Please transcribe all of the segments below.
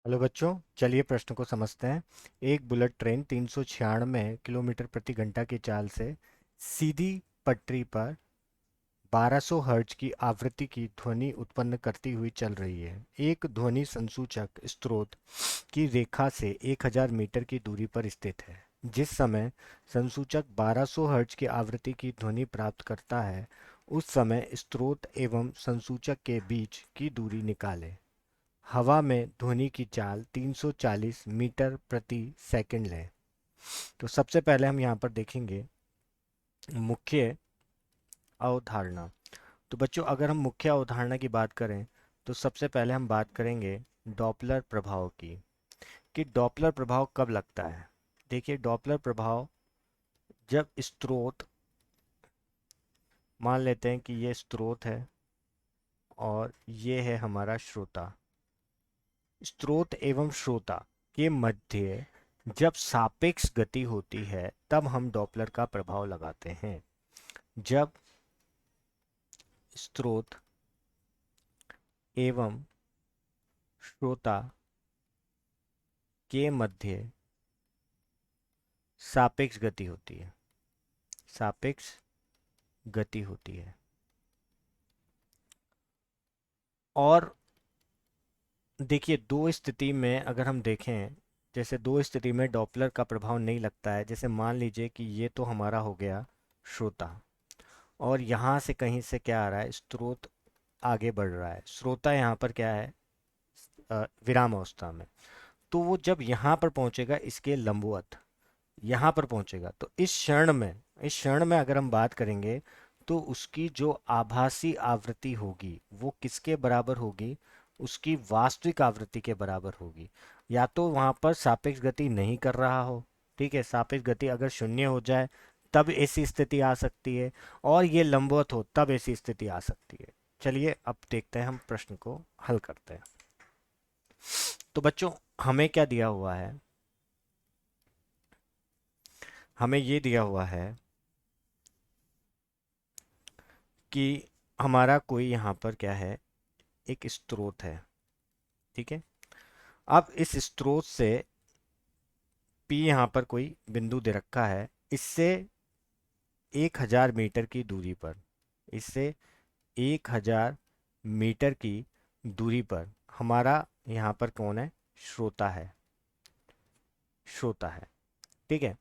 Hello बच्चों, चलिए प्रश्न को समझते हैं। एक बुलेट ट्रेन 396 किलोमीटर प्रति घंटा की चाल से सीधी पटरी पर 1200 हर्ट्ज की आवृत्ति की ध्वनि उत्पन्न करती हुई चल रही है। एक ध्वनि संसूचक स्रोत की रेखा से 1000 मीटर की दूरी पर स्थित है। जिस समय संसूचक 1200 हर्ट्ज की आवृत्ति की ध्वनि प्राप्त करता है, उस समय स्रोत एवं संसूचक के बीच की दूरी निकालें। हवा में ध्वनि की चाल 340 मीटर प्रति सेकंड है। तो सबसे पहले हम यहाँ पर देखेंगे मुख्य अवधारणा। तो बच्चों, अगर हम मुख्य अवधारणा की बात करें तो सबसे पहले हम बात करेंगे डॉपलर प्रभाव की, कि डॉपलर प्रभाव कब लगता है। देखिए, डॉपलर प्रभाव जब स्रोत, मान लेते हैं कि ये स्रोत है और ये है हमारा श्रोता। स्रोत एवं श्रोता के मध्य जब सापेक्ष गति होती है तब हम डॉपलर का प्रभाव लगाते हैं। जब स्रोत एवं श्रोता के मध्य सापेक्ष गति होती है, सापेक्ष गति होती है, और देखिए दो स्थिति में अगर हम देखें, जैसे दो स्थिति में डॉपलर का प्रभाव नहीं लगता है। जैसे मान लीजिए कि ये तो हमारा हो गया श्रोता, और यहाँ से कहीं से क्या आ रहा है, स्रोत आगे बढ़ रहा है। श्रोता यहाँ पर क्या है, विराम अवस्था में। तो वो जब यहाँ पर पहुंचेगा इसके लंबवत, यहाँ पर पहुंचेगा, तो इस क्षण में अगर हम बात करेंगे तो उसकी जो आभासी आवृत्ति होगी वो किसके बराबर होगी, उसकी वास्तविक आवृत्ति के बराबर होगी। या तो वहां पर सापेक्ष गति नहीं कर रहा हो, ठीक है, सापेक्ष गति अगर शून्य हो जाए तब ऐसी स्थिति आ सकती है, और ये लंबवत हो तब ऐसी स्थिति आ सकती है। चलिए अब देखते हैं, हम प्रश्न को हल करते हैं। तो बच्चों, हमें क्या दिया हुआ है, हमें ये दिया हुआ है कि हमारा कोई यहाँ पर क्या है, एक स्रोत है, ठीक है। अब इस स्रोत से P यहाँ पर कोई बिंदु दे रखा है, इससे 1000 मीटर की दूरी पर, इससे 1000 मीटर की दूरी पर हमारा यहाँ पर कौन है, श्रोता है, श्रोता है, ठीक है।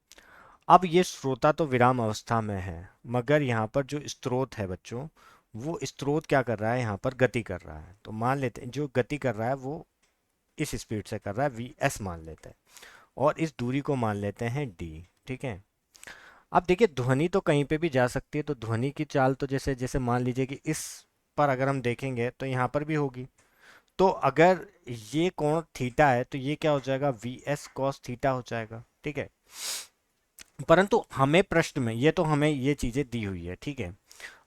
अब ये श्रोता तो विराम अवस्था में है, मगर यहाँ पर जो स्रोत है बच्चों, वो स्रोत क्या कर रहा है, यहाँ पर गति कर रहा है। तो मान लेते हैं जो गति कर रहा है वो इस स्पीड से कर रहा है, वी मान लेते हैं, और इस दूरी को मान लेते हैं डी, ठीक है। अब देखिए, ध्वनि तो कहीं पे भी जा सकती है, तो ध्वनि की चाल तो जैसे जैसे मान लीजिए कि इस पर अगर हम देखेंगे तो यहाँ पर भी होगी। तो अगर ये कोण थीटा है तो ये क्या हो जाएगा, वी एस कॉस थीटा हो जाएगा, ठीक है। परंतु हमें प्रश्न में, ये तो हमें ये चीजें दी हुई है, ठीक है।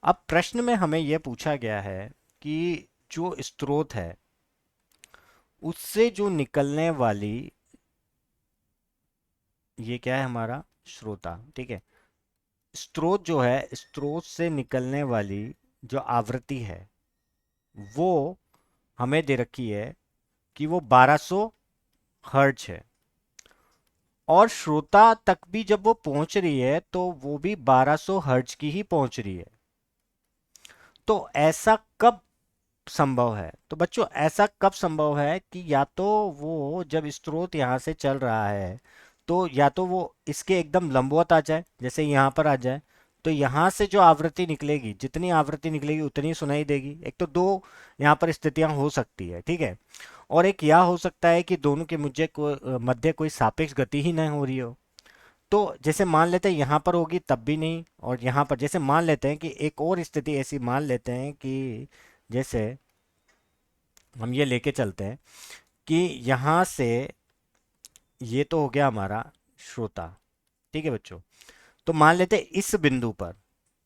अब प्रश्न में हमें यह पूछा गया है कि जो स्रोत है उससे जो निकलने वाली, ये क्या है हमारा श्रोता, ठीक है। स्रोत जो है, स्रोत से निकलने वाली जो आवृत्ति है वो हमें दे रखी है कि वो 1200 हर्ट्ज है, और श्रोता तक भी जब वो पहुंच रही है तो वो भी 1200 हर्ट्ज की ही पहुंच रही है। तो ऐसा कब संभव है, तो बच्चों ऐसा कब संभव है कि या तो वो जब स्रोत यहाँ से चल रहा है तो या तो वो इसके एकदम लंबवत आ जाए, जैसे यहाँ पर आ जाए, तो यहाँ से जो आवृत्ति निकलेगी, जितनी आवृत्ति निकलेगी उतनी सुनाई देगी। एक तो दो यहाँ पर स्थितियां हो सकती है, ठीक है। और एक यह हो सकता है कि दोनों के मध्य कोई सापेक्ष गति ही नहीं हो रही हो। तो जैसे मान लेते हैं यहाँ पर होगी तब भी नहीं, और यहाँ पर जैसे मान लेते हैं कि एक और स्थिति ऐसी मान लेते हैं कि जैसे हम ये लेके चलते हैं कि यहाँ से, ये तो हो गया हमारा श्रोता, ठीक है बच्चों। तो मान लेते हैं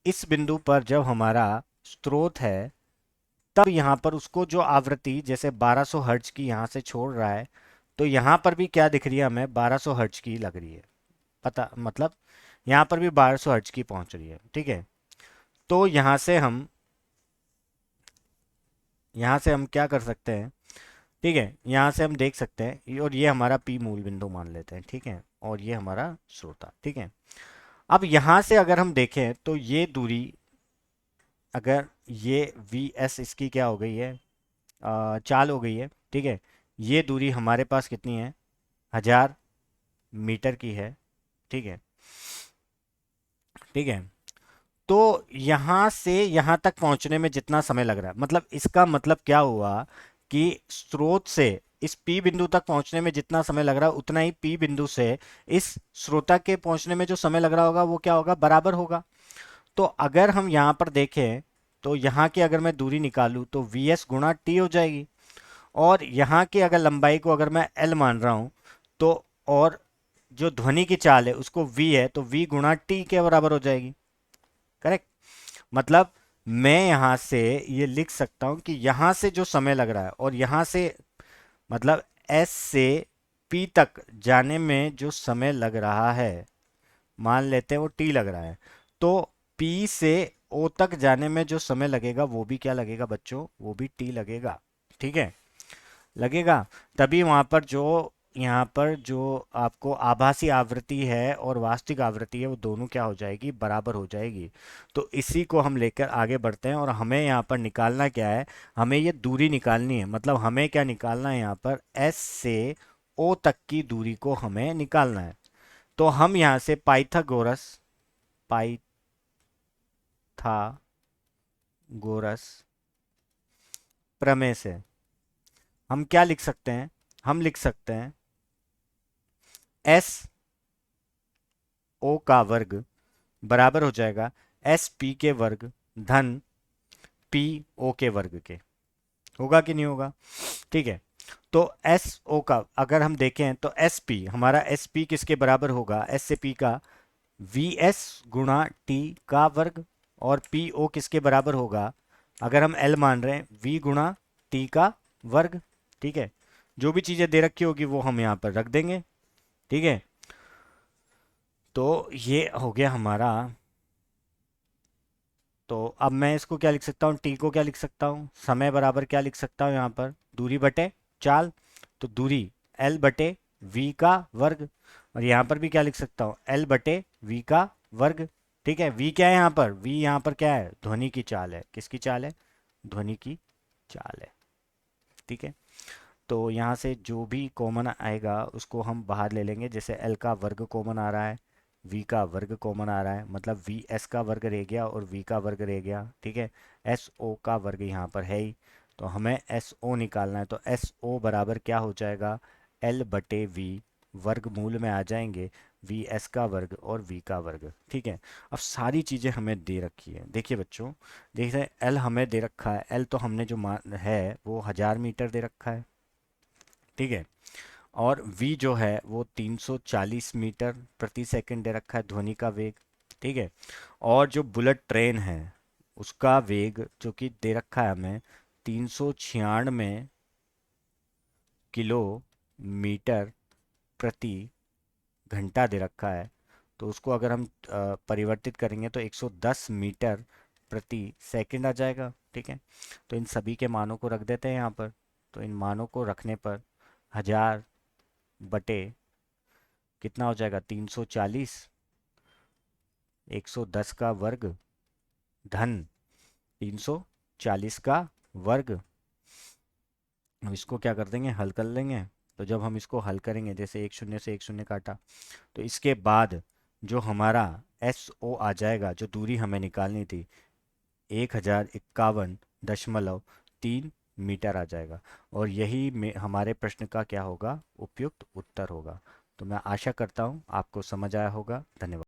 इस बिंदु पर जब हमारा स्रोत है, तब यहाँ पर उसको जो आवृत्ति जैसे 1200 हर्ट्ज की यहाँ से छोड़ रहा है, तो यहाँ पर भी क्या दिख रही है हमें, 1200 हर्ट्ज की लग रही है, पता मतलब यहाँ पर भी 1200 हर्ट्ज की पहुंच रही है, ठीक है। तो यहाँ से हम क्या कर सकते हैं, ठीक है, यहाँ से हम देख सकते हैं और ये हमारा पी मूल बिंदु मान लेते हैं, ठीक है, और ये हमारा स्रोता, ठीक है। अब यहाँ से अगर हम देखें तो ये दूरी, अगर ये वी एस इसकी क्या हो गई है, चाल हो गई है, ठीक है। ये दूरी हमारे पास कितनी है, 1000 मीटर की है, ठीक है, ठीक है। तो यहाँ से यहाँ तक पहुँचने में जितना समय लग रहा है, मतलब इसका मतलब क्या हुआ कि स्रोत से इस P बिंदु तक पहुँचने में जितना समय लग रहा है उतना ही P बिंदु से इस स्रोता के पहुँचने में जो समय लग रहा होगा वो क्या होगा, बराबर होगा। तो अगर हम यहाँ पर देखें तो यहाँ की अगर मैं दूरी निकालूं तो वी एस गुणा टी हो जाएगी, और यहाँ की अगर लंबाई को अगर मैं एल मान रहा हूँ तो, और जो ध्वनि की चाल है उसको वी है तो वी गुणा टी के बराबर हो जाएगी। करेक्ट। मतलब मैं यहाँ से ये लिख सकता हूँ कि यहाँ से जो समय लग रहा है और यहाँ से, मतलब एस से पी तक जाने में जो समय लग रहा है, मान लेते हैं वो टी लग रहा है, तो पी से ओ तक जाने में जो समय लगेगा वो भी क्या लगेगा बच्चों, वो भी टी लगेगा, ठीक है, लगेगा। तभी वहां पर जो, यहाँ पर जो आपको आभासी आवृत्ति है और वास्तविक आवृत्ति है वो दोनों क्या हो जाएगी, बराबर हो जाएगी। तो इसी को हम लेकर आगे बढ़ते हैं और हमें यहाँ पर निकालना क्या है, हमें ये दूरी निकालनी है। मतलब हमें क्या निकालना है, यहाँ पर एस से ओ तक की दूरी को हमें निकालना है। तो हम यहाँ से पाइथागोरस प्रमेय से हम क्या लिख सकते हैं, हम लिख सकते हैं एस ओ का वर्ग बराबर हो जाएगा एस पी के वर्ग धन पी ओ के वर्ग के। होगा कि नहीं होगा, ठीक है। तो एस ओ का अगर हम देखें तो एस पी, हमारा एस पी किसके बराबर होगा, एस से पी का वी एस गुणा टी का वर्ग, और पी ओ किसके बराबर होगा, अगर हम एल मान रहे हैं वी गुणा टी का वर्ग, ठीक है। जो भी चीजें दे रखी होगी वो हम यहाँ पर रख देंगे, ठीक है। तो ये हो गया हमारा। तो अब मैं इसको क्या लिख सकता हूँ, टी को क्या लिख सकता हूँ, समय बराबर क्या लिख सकता हूँ यहाँ पर, दूरी बटे चाल। तो दूरी एल बटे वी का वर्ग, और यहाँ पर भी क्या लिख सकता हूँ, एल बटे वी का वर्ग, ठीक है। वी क्या है यहाँ पर, वी यहाँ पर क्या है, ध्वनि की चाल है, किसकी चाल है, ध्वनि की चाल है, ठीक है। तो यहाँ से जो भी कॉमन आएगा उसको हम बाहर ले लेंगे, जैसे एल का वर्ग कॉमन आ रहा है, वी का वर्ग कॉमन आ रहा है, मतलब वी एस का वर्ग रह गया और वी का वर्ग रह गया, ठीक है। एस ओ का वर्ग यहाँ पर है ही, तो हमें एस ओ निकालना है। तो एस ओ बराबर क्या हो जाएगा, एल बटे वी, वर्गमूल में आ जाएंगे वी एस का वर्ग और वी का वर्ग, ठीक है। अब सारी चीज़ें हमें दे रखी है, देखिए बच्चों, देख रहे एल हमें दे रखा है, एल तो हमने जो मान है वो 1000 मीटर दे रखा है, ठीक है। और v जो है वो 340 मीटर प्रति सेकंड दे रखा है, ध्वनि का वेग, ठीक है। और जो बुलेट ट्रेन है उसका वेग जो कि दे रखा है हमें 396 किलोमीटर प्रति घंटा दे रखा है। तो उसको अगर हम परिवर्तित करेंगे तो 110 मीटर प्रति सेकंड आ जाएगा, ठीक है। तो इन सभी के मानों को रख देते हैं यहाँ पर। तो इन मानों को रखने पर 1000 बटे कितना हो जाएगा, 340, 110 का वर्ग धन 340 का वर्ग। हम इसको क्या कर देंगे, हल कर लेंगे। तो जब हम इसको हल करेंगे, जैसे एक शून्य से एक शून्य काटा, तो इसके बाद जो हमारा एस ओ आ जाएगा, जो दूरी हमें निकालनी थी, 1051.3 मीटर आ जाएगा। और यही में हमारे प्रश्न का क्या होगा, उपयुक्त उत्तर होगा। तो मैं आशा करता हूँ आपको समझ आया होगा। धन्यवाद।